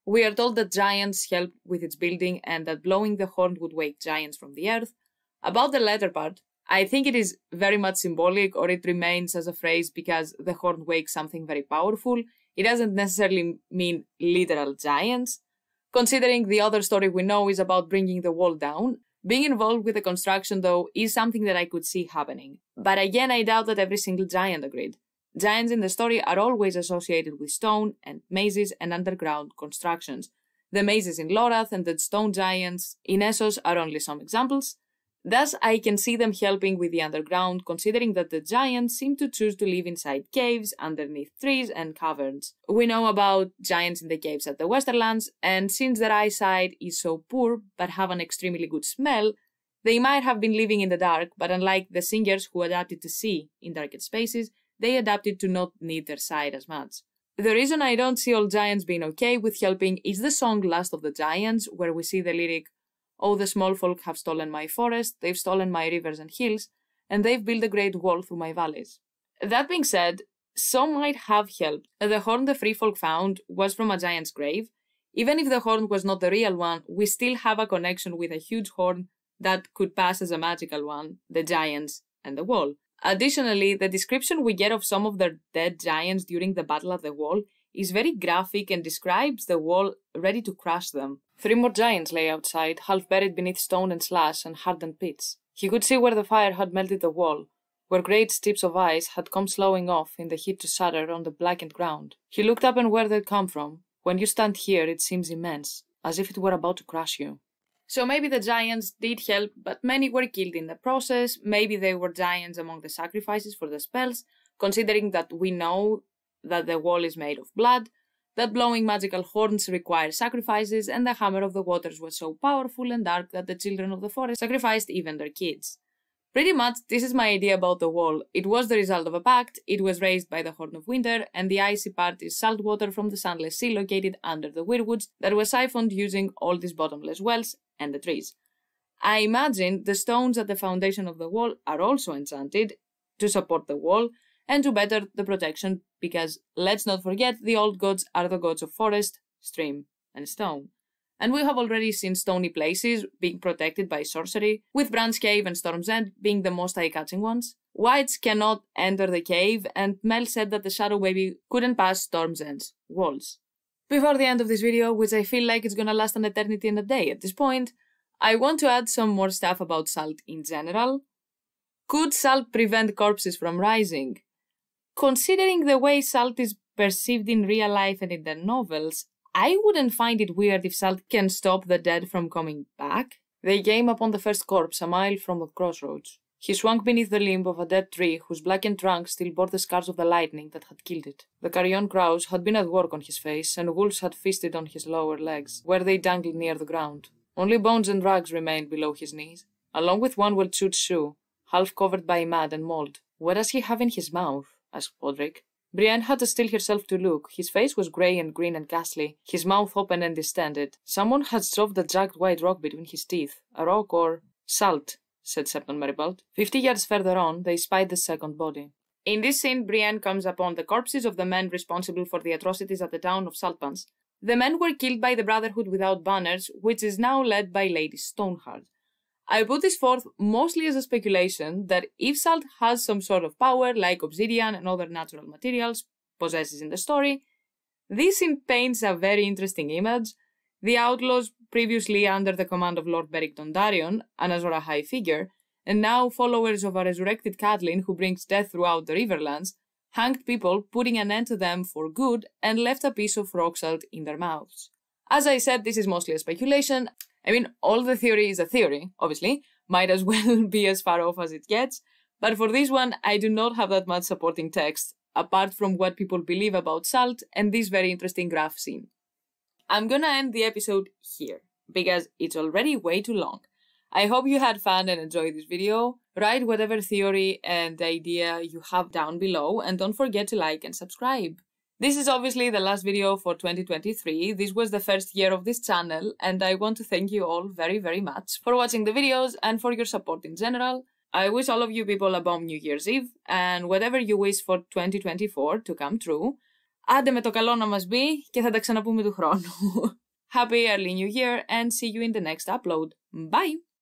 We are told that giants help with its building and that blowing the horn would wake giants from the earth. About the latter part, I think it is very much symbolic, or it remains as a phrase because the horn wakes something very powerful. It doesn't necessarily mean literal giants. Considering the other story we know is about bringing the wall down, being involved with the construction, though, is something that I could see happening. But again, I doubt that every single giant agreed. Giants in the story are always associated with stone and mazes and underground constructions. The mazes in Lorath and the stone giants in Essos are only some examples. Thus, I can see them helping with the underground, considering that the giants seem to choose to live inside caves, underneath trees and caverns. We know about giants in the caves at the Westerlands, and since their eyesight is so poor but have an extremely good smell, they might have been living in the dark, but unlike the singers who adapted to see in darker spaces, they adapted to not need their sight as much. The reason I don't see all giants being okay with helping is the song Last of the Giants, where we see the lyric, "Oh, the small folk have stolen my forest, they've stolen my rivers and hills, and they've built a great wall through my valleys." That being said, some might have helped. The horn the free folk found was from a giant's grave. Even if the horn was not the real one, we still have a connection with a huge horn that could pass as a magical one, the giants and the wall. Additionally, the description we get of some of the dead giants during the battle at the wall is very graphic and describes the wall ready to crush them. 3 more giants lay outside, half buried beneath stone and slash and hardened pits. He could see where the fire had melted the wall, where great strips of ice had come slowing off in the heat to shatter on the blackened ground. He looked up and where they'd come from. When you stand here, it seems immense, as if it were about to crush you. So maybe the giants did help, but many were killed in the process. Maybe they were giants among the sacrifices for the spells, considering that we know that the wall is made of blood, that blowing magical horns require sacrifices, and the hammer of the waters was so powerful and dark that the children of the forest sacrificed even their kids. Pretty much, this is my idea about the wall. It was the result of a pact, it was raised by the Horn of Winter, and the icy part is saltwater from the Sunless sea located under the Weirwoods that was siphoned using all these bottomless wells and the trees. I imagine the stones at the foundation of the wall are also enchanted to support the wall and to better the protection, because let's not forget the old gods are the gods of forest, stream, and stone. And we have already seen stony places being protected by sorcery, with Bran's Cave and Storm's End being the most eye-catching ones. Wights cannot enter the cave, and Mel said that the Shadow Baby couldn't pass Storm's End's walls. Before the end of this video, which I feel like it's gonna last an eternity and a day at this point, I want to add some more stuff about salt in general. Could salt prevent corpses from rising? Considering the way salt is perceived in real life and in the novels, I wouldn't find it weird if salt can stop the dead from coming back. They came upon the first corpse a mile from the crossroads. He swung beneath the limb of a dead tree whose blackened trunk still bore the scars of the lightning that had killed it. The carrion crows had been at work on his face, and wolves had feasted on his lower legs, where they dangled near the ground. Only bones and rags remained below his knees, along with one well-chewed shoe, half covered by mud and mold. "What does he have in his mouth?" asked Podrick. Brienne had to steel herself to look. His face was grey and green and ghastly, his mouth open and distended. Someone had shoved a jagged white rock between his teeth. A rock or... "Salt," said Septon Meribald. 50 yards further on, they spied the second body. In this scene, Brienne comes upon the corpses of the men responsible for the atrocities at the town of Saltpans. The men were killed by the Brotherhood Without Banners, which is now led by Lady Stoneheart. I put this forth mostly as a speculation that if salt has some sort of power, like obsidian and other natural materials possesses in the story, this scene paints a very interesting image. The outlaws, previously under the command of Lord Beric Dondarrion, an Azor Ahai figure, and now followers of a resurrected Catelyn who brings death throughout the Riverlands, hanged people, putting an end to them for good, and left a piece of rock salt in their mouths. As I said, this is mostly a speculation. I mean, all the theory is a theory, obviously, might as well be as far off as it gets, but for this one, I do not have that much supporting text, apart from what people believe about salt and this very interesting graph scene. I'm gonna end the episode here, because it's already way too long. I hope you had fun and enjoyed this video. Write whatever theory and idea you have down below, and don't forget to like and subscribe. This is obviously the last video for 2023. This was the first year of this channel, and I want to thank you all very, very much for watching the videos and for your support in general. I wish all of you people a bomb New Year's Eve, and whatever you wish for 2024 to come true, άντε με το καλό να μας μπει και θα τα ξαναπούμε του χρόνου. Happy early New Year and see you in the next upload. Bye!